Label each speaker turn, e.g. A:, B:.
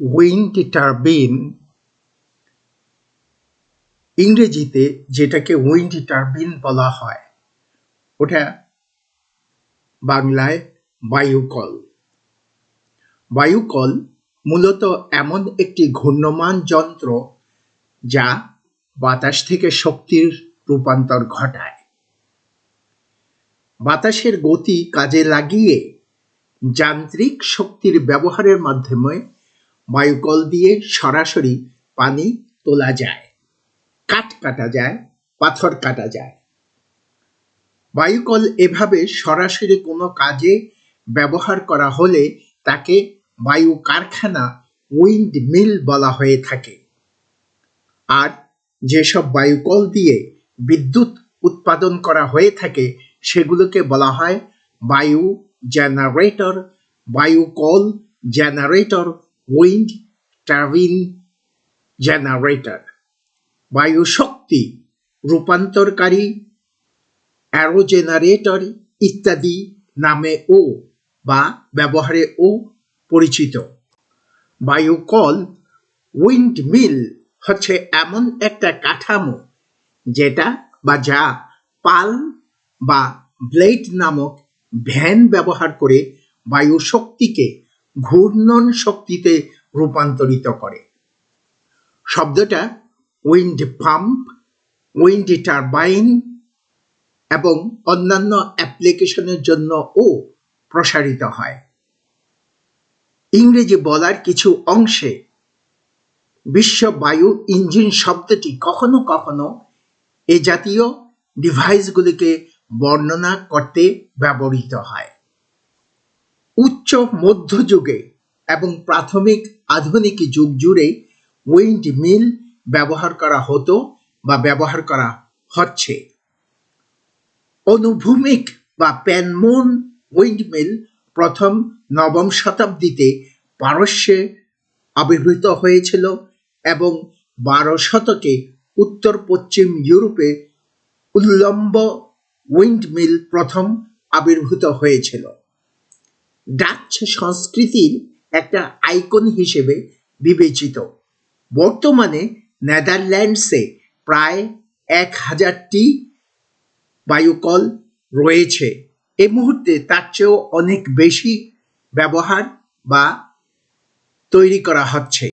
A: Wind টারবিন, ইংরেজিতে যেটাকে wind টারবিন বলা হয় ওটা বাংলায় বায়ুকল। বায়ুকল মূলত এমন একটি ঘূর্ণমান যন্ত্র যা বাতাস থেকে শক্তির রূপান্তর ঘটায়। বাতাসের গতি কাজে লাগিয়ে যান্ত্রিক শক্তির ব্যবহারের মাধ্যমে বায়ুকল দিয়ে সরাসরি পানি তোলা যায়, কাঠ কাটা যায়, পাথর কাটা যায়। বায়ুকল এভাবে সরাসরি কোনো কাজে ব্যবহার করা হলে তাকে বায়ু কারখানা, উইন্ড মিল বলা হয়ে থাকে। আর যেসব বায়ুকল দিয়ে বিদ্যুৎ উৎপাদন করা হয়ে থাকে সেগুলোকে বলা হয় বায়ু জেনারেটর, বায়ুকল জেনারেটর, উইন্ড টারবিন জেনারেটর। বায়ু শক্তি রূপান্তরকারী, অ্যারোজেনারেটর ইত্যাদি নামে বা ব্যবহারে পরিচিত। বায়ুকল, উইন্ড মিল হচ্ছে এমন একটা কাঠামো যেটা বা যা পাল বা ব্লেড নামক ভ্যান ব্যবহার করে বায়ু শক্তিকে ঘূর্ণন শক্তিতে রূপান্তরিত করে। শব্দটা উইন্ড পাম্প, উইন্ড টারবাইন এবং অন্যান্য অ্যাপ্লিকেশনের জন্য প্রসারিত হয়। ইংরেজি বলার কিছু অংশে বিশ্ব বায়ু ইঞ্জিন শব্দটি কখনো কখনো এ জাতীয় ডিভাইসগুলিকে বর্ণনা করতে ব্যবহৃত হয়। উচ্চ মধ্যযুগে এবং প্রাথমিক আধুনিক যুগ জুড়ে উইন্ড মিল ব্যবহার করা হতো বা ব্যবহার করা হচ্ছে। অনুভূমিক বা প্যানমুন উইন্ডমিল প্রথম নবম শতাব্দীতে পারস্যে আবির্ভূত হয়েছিল এবং 12 শতকে উত্তর পশ্চিম ইউরোপে উল্লম্ব উইন্ডমিল প্রথম আবির্ভূত হয়েছিল। ডাচ সংস্কৃতির একটা আইকন হিসেবে বিবেচিত। বর্তমানে নেদারল্যান্ডসে প্রায় 1000টি বায়ুকল রয়েছে। এই মুহূর্তে তার চেয়েও অনেক বেশি ব্যবহার বা তৈরি করা হচ্ছে।